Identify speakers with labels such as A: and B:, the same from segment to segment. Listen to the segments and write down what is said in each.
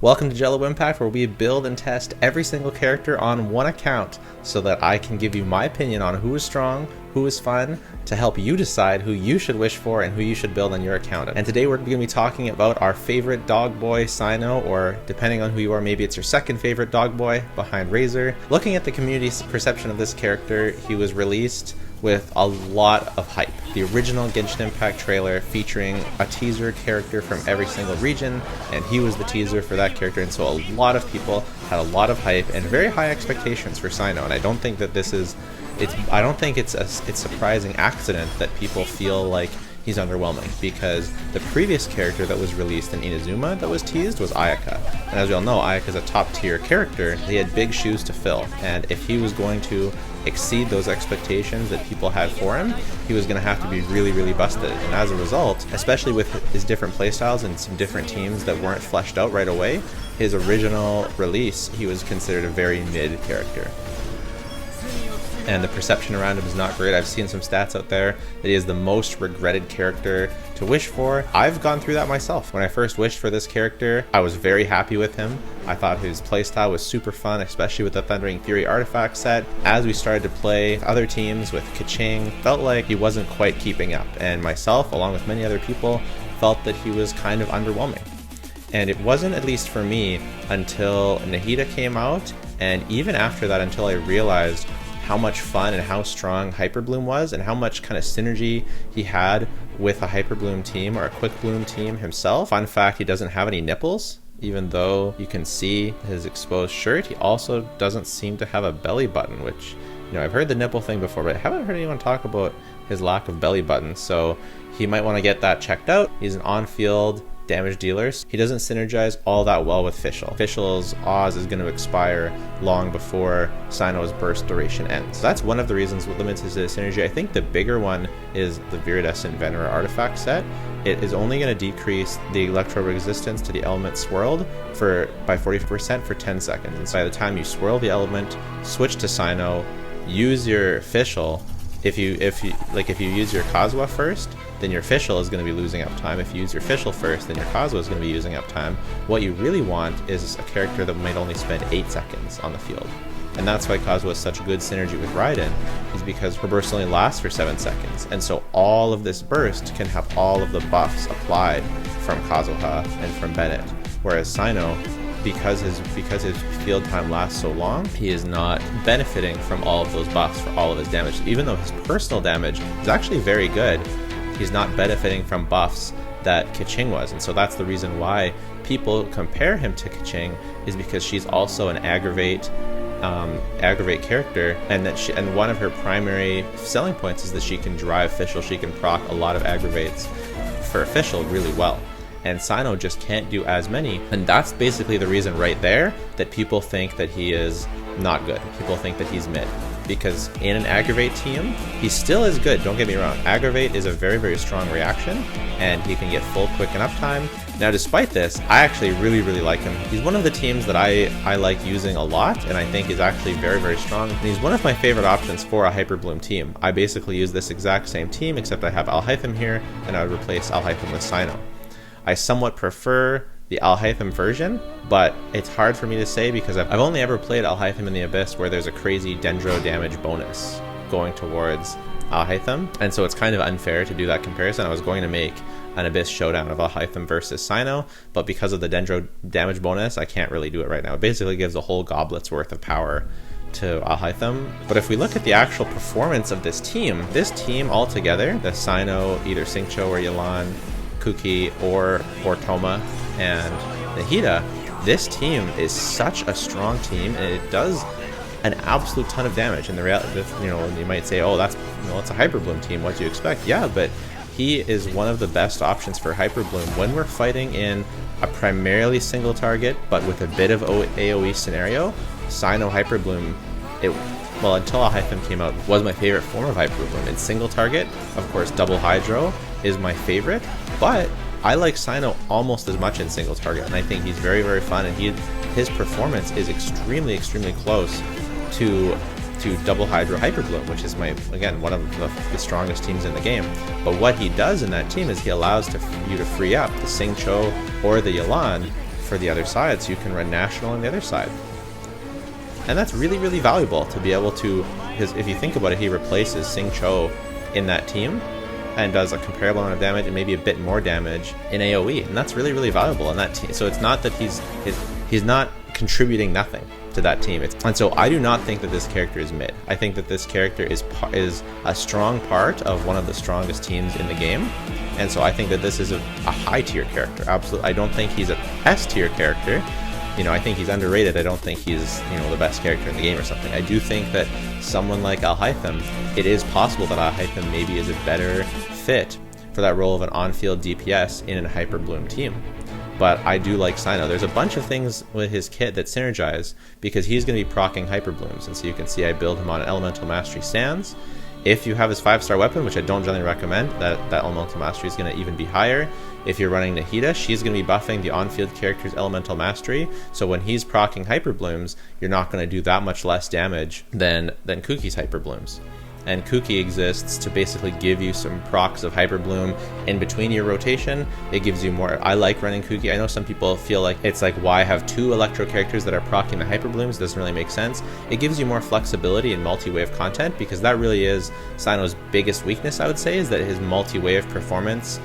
A: Welcome to Jello Impact, where we build and test every single character on one account so that I can give you my opinion on who is strong, who is fun, to help you decide who you should wish for and who you should build on your account. And today we're going to be talking about our favorite dog boy, Cyno, or depending on who you are, maybe it's your second favorite dog boy behind Razor. Looking at the community's perception of this character, he was released with a lot of hype. The original Genshin Impact trailer featuring a teaser character from every single region, and he was the teaser for that character, and so a lot of people had a lot of hype and very high expectations for Cyno, and I don't think that I don't think it's a surprising accident that people feel like he's underwhelming, because the previous character that was released in Inazuma that was teased was Ayaka. And as we all know, Ayaka's a top tier character. He had big shoes to fill, and if he was going to exceed those expectations that people had for him, he was going to have to be really, really busted. And as a result, especially with his different playstyles and some different teams that weren't fleshed out right away, his original release, he was considered a very mid character. And the perception around him is not great. I've seen some stats out there that he is the most regretted character to wish for. I've gone through that myself. When I first wished for this character, I was very happy with him. I thought his playstyle was super fun, especially with the Thundering Fury artifact set. As we started to play other teams with Keqing, felt like he wasn't quite keeping up. And myself, along with many other people, felt that he was kind of underwhelming. And it wasn't, at least for me, until Nahida came out, and even after that, until I realized how much fun and how strong Hyperbloom was, and how much kind of synergy he had with a Hyperbloom team or a Quick Bloom team himself. Fun fact, he doesn't have any nipples. Even though you can see his exposed shirt, he also doesn't seem to have a belly button, which, you know, I've heard the nipple thing before, but I haven't heard anyone talk about his lack of belly button, so he might want to get that checked out. He's an on-field damage dealers. He doesn't synergize all that well with Fischl. Fischl's Oz is going to expire long before Cyno's burst duration ends. So that's one of the reasons what limits his synergy. I think the bigger one is the Viridescent Venera artifact set. It is only going to decrease the electro resistance to the element swirled by 40% for 10 seconds. And so by the time you swirl the element, switch to Cyno, use your Fischl. If you use your Kazuha first, then your Fischl is going to be losing up time. If you use your Fischl first, then your Kazuha is going to be using up time. What you really want is a character that might only spend 8 seconds on the field. And that's why Kazuha is such good synergy with Raiden, is because her burst only lasts for 7 seconds. And so all of this burst can have all of the buffs applied from Kazuha and from Bennett. Whereas Cyno, because his field time lasts so long, he is not benefiting from all of those buffs for all of his damage. Even though his personal damage is actually very good, he's not benefiting from buffs that Keqing was. And so that's the reason why people compare him to Keqing, is because she's also an aggravate character, and one of her primary selling points is that she can drive Fischl. She can proc a lot of aggravates for Fischl really well. And Cyno just can't do as many, and that's basically the reason right there that people think that he is not good. People think that he's mid, because in an aggravate team, he still is good, don't get me wrong. Aggravate is a very, very strong reaction, and he can get full quicken up time. Now, despite this, I actually really, really like him. He's one of the teams that I like using a lot, and I think is actually very, very strong. And he's one of my favorite options for a Hyperbloom team. I basically use this exact same team, except I have Alhaitham here, and I would replace Alhaitham with Cyno. I somewhat prefer the Alhaitham version, but it's hard for me to say because I've only ever played Alhaitham in the Abyss where there's a crazy Dendro damage bonus going towards Alhaitham, and so it's kind of unfair to do that comparison. I was going to make an Abyss showdown of Alhaitham versus Cyno, but because of the Dendro damage bonus, I can't really do it right now. It basically gives a whole goblet's worth of power to Alhaitham. But if we look at the actual performance of this team altogether, the Cyno, either Xingqiu or Yelan, Kuki or Toma, and Nahida, this team is such a strong team, and it does an absolute ton of damage. And the reality, you might say, oh, it's a Hyperbloom team, what do you expect? Yeah, but he is one of the best options for Hyperbloom when we're fighting in a primarily single target, but with a bit of AoE scenario. Cyno Hyperbloom, until Alhaitham came out, was my favorite form of Hyperbloom. In single target, of course, double Hydro is my favorite, but I like Cyno almost as much in single target, and I think he's very, very fun, and his performance is extremely, extremely close to double Hydro Hyperbloom, which is one of the strongest teams in the game. But what he does in that team is he allows you to free up the Xingqiu or the Yelan for the other side, so you can run national on the other side. And that's really, really valuable to be able to, because if you think about it, he replaces Xingqiu in that team and does a comparable amount of damage and maybe a bit more damage in AoE, and that's really, really valuable in that team. So it's not that he's not contributing nothing to that team. And so I do not think that this character is mid. I think that this character is a strong part of one of the strongest teams in the game, and so I think that this is a high tier character. Absolutely, I don't think he's a S tier character. You know, I think he's underrated. I don't think he's, you know, the best character in the game or something. I do think that someone like Alhaitham, it is possible that Alhaitham maybe is a better fit for that role of an on-field DPS in a Hyper Bloom team. But I do like Cyno. There's a bunch of things with his kit that synergize because he's going to be proccing Hyper Blooms. And so you can see I build him on Elemental Mastery Sands. If you have his 5-star weapon, which I don't generally recommend, that Elemental Mastery is going to even be higher. If you're running Nahida, she's going to be buffing the on-field character's Elemental Mastery, so when he's proccing Hyper Blooms, you're not going to do that much less damage than Kuki's Hyper Blooms. And Kuki exists to basically give you some procs of Hyper Bloom in between your rotation. It gives you more. I like running Kuki. I know some people feel like it's like, why have 2 Electro characters that are proccing the Hyper Blooms? It doesn't really make sense. It gives you more flexibility in multi-wave content, because that really is Cyno's biggest weakness, I would say, is that his multi-wave performance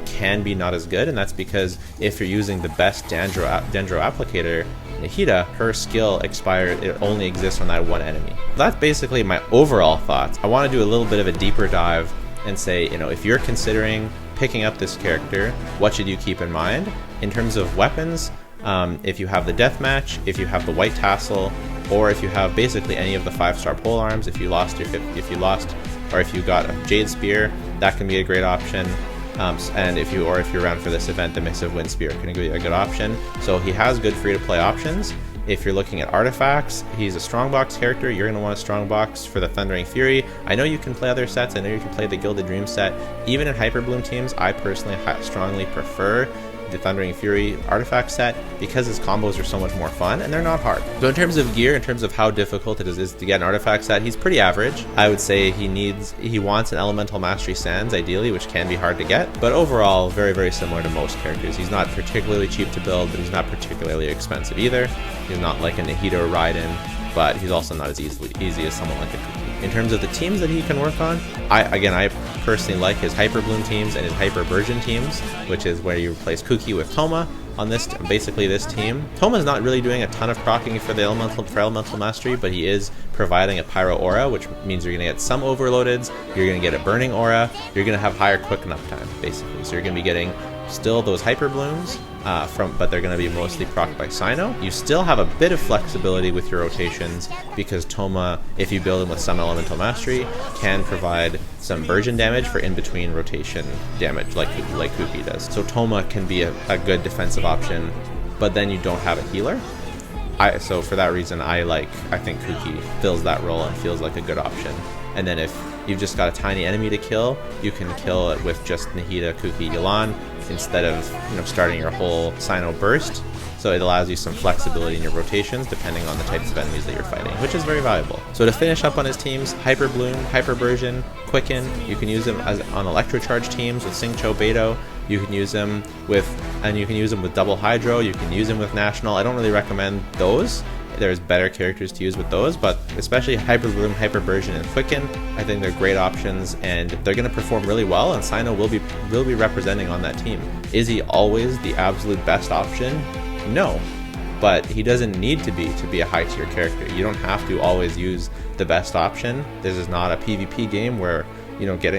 A: can be not as good, and that's because if you're using the best Dendro applicator, Nahida, her skill expired, it only exists on that one enemy. That's basically my overall thoughts. I want to do a little bit of a deeper dive and say, you know, if you're considering picking up this character, what should you keep in mind? In terms of weapons, if you have the Deathmatch, if you have the White Tassel, or if you have basically any of the 5-star pole arms, if you got a Jade Spear, that can be a great option. And if you're around for this event, the mix of Wind Spear can be a good option. So he has good free-to-play options. If you're looking at artifacts, he's a strongbox character. You're going to want a strongbox for the Thundering Fury. I know you can play other sets. I know you can play the Gilded Dream set. Even in Hyper Bloom teams, I personally strongly prefer the Thundering Fury artifact set because his combos are so much more fun and they're not hard. So in terms of gear, in terms of how difficult it is to get an artifact set, he's pretty average. I would say he wants an Elemental Mastery Sands ideally, which can be hard to get, but overall very, very similar to most characters. He's not particularly cheap to build, but he's not particularly expensive either. He's not like a Nahida or Raiden, but he's also not as easy as someone like a Kuki. In terms of the teams that he can work on, I personally like his Hyper Bloom teams and his Hyper Version teams, which is where you replace Kuki with Thoma on basically this team. Thoma's not really doing a ton of proccing for Elemental Mastery, but he is providing a Pyro Aura, which means you're going to get some overloadeds, you're going to get a Burning Aura, you're going to have higher quicken up time, basically. So you're going to be getting still those Hyper Blooms, but they're going to be mostly procced by Cyno. You still have a bit of flexibility with your rotations because Thoma, if you build him with some Elemental Mastery, can provide some version damage for in-between rotation damage like Kuki does. So Thoma can be a good defensive option, but then you don't have a healer. So for that reason, I think Kuki fills that role and feels like a good option. And then if you've just got a tiny enemy to kill, you can kill it with just Nahida, Kuki, Yelan instead of starting your whole Cyno burst. So it allows you some flexibility in your rotations depending on the types of enemies that you're fighting, which is very valuable. So to finish up on his teams, Hyper Bloom, Hyper Version, Quicken, you can use them on Electrocharge teams with Xingqiu Beidou. You can use them with Double Hydro. You can use them with National. I don't really recommend those. There's better characters to use with those, but especially Hyper Bloom, Hyper Version, and Quicken, I think they're great options, and they're going to perform really well, and Cyno will be representing on that team. Is he always the absolute best option? No, but he doesn't need to be a high tier character. You don't have to always use the best option. This is not a PvP game where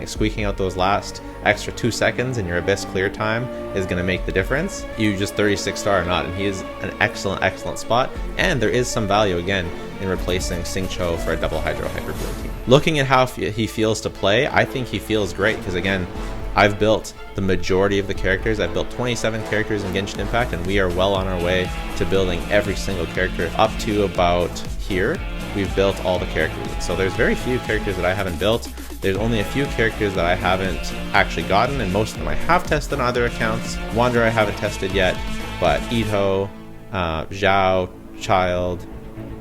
A: squeaking out those last extra 2 seconds in your Abyss clear time is going to make the difference. You just 36 star or not, and he is an excellent spot, and there is some value again in replacing Xingqiu for a Double Hydro Hyper Bloom team. Looking at how he feels to play, I think he feels great because again, I've built the majority of the characters. I've built 27 characters in Genshin Impact, and we are well on our way to building every single character. Up to about here, we've built all the characters. So there's very few characters that I haven't built. There's only a few characters that I haven't actually gotten, and most of them I have tested on other accounts. Wanderer I haven't tested yet, but Ito, Zhao, Child,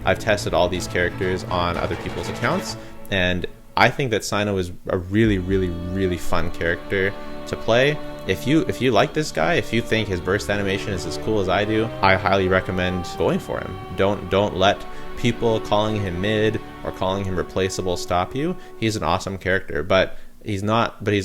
A: I've tested all these characters on other people's accounts, and I think that Cyno is a really fun character to play. if you like this guy, if you think his burst animation is as cool as I do, I highly recommend going for him. Don't let people calling him mid or calling him replaceable stop you. He's an awesome character, but he's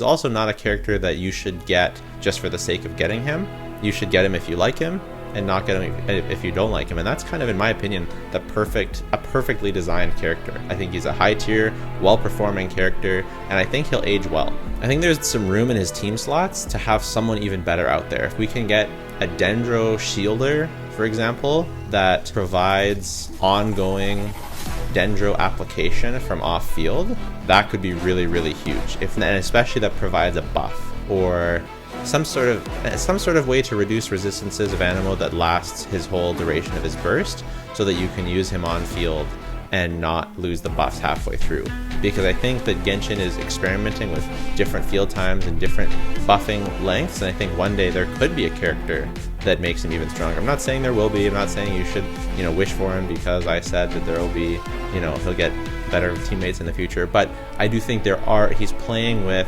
A: also not a character that you should get just for the sake of getting him. You should get him if you like him, and not get him if you don't like him. And that's kind of, in my opinion, a perfectly designed character. I think he's a high tier, well-performing character, and I think he'll age well. I think there's some room in his team slots to have someone even better out there. If we can get a Dendro Shielder, for example, that provides ongoing Dendro application from off field, that could be really, really huge. And especially that provides a buff or some sort of way to reduce resistances of Anemo that lasts his whole duration of his burst, so that you can use him on field and not lose the buffs halfway through. Because I think that Genshin is experimenting with different field times and different buffing lengths, and I think one day there could be a character that makes him even stronger. I'm not saying there will be. I'm not saying you should, wish for him because I said that there will be, he'll get better teammates in the future. But I do think he's playing with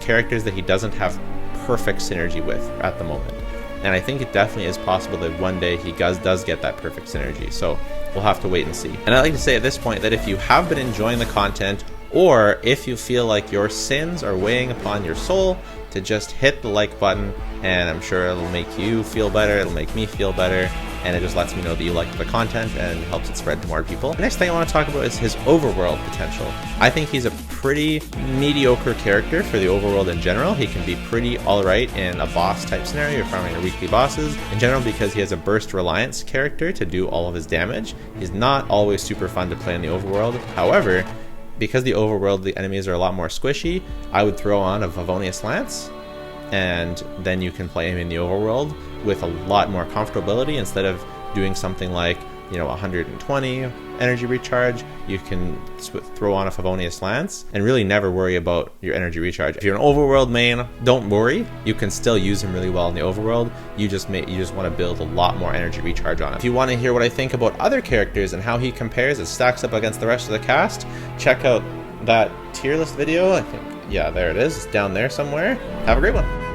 A: characters that he doesn't have perfect synergy with at the moment. And I think it definitely is possible that one day he does get that perfect synergy. So we'll have to wait and see. And I'd like to say at this point that if you have been enjoying the content, or if you feel like your sins are weighing upon your soul, to just hit the like button, and I'm sure it'll make you feel better, it'll make me feel better, and it just lets me know that you like the content and helps it spread to more people. The next thing I want to talk about is his overworld potential. I think he's a pretty mediocre character for the overworld in general. He can be pretty alright in a boss type scenario, you're farming your weekly bosses. In general, because he has a burst reliance character to do all of his damage, he's not always super fun to play in the overworld. However, because the overworld, the enemies are a lot more squishy, I would throw on a Favonius Lance, and then you can play him in the overworld with a lot more comfortability. Instead of doing something like 120 energy recharge, you can throw on a Favonius Lance and really never worry about your energy recharge. If you're an overworld main, don't worry, you can still use him really well in the overworld. You just want to build a lot more energy recharge on him. If you want to hear what I think about other characters and how he compares and stacks up against the rest of the cast, check out that tier list video. I think, yeah, there it is. It's down there somewhere. Have a great one.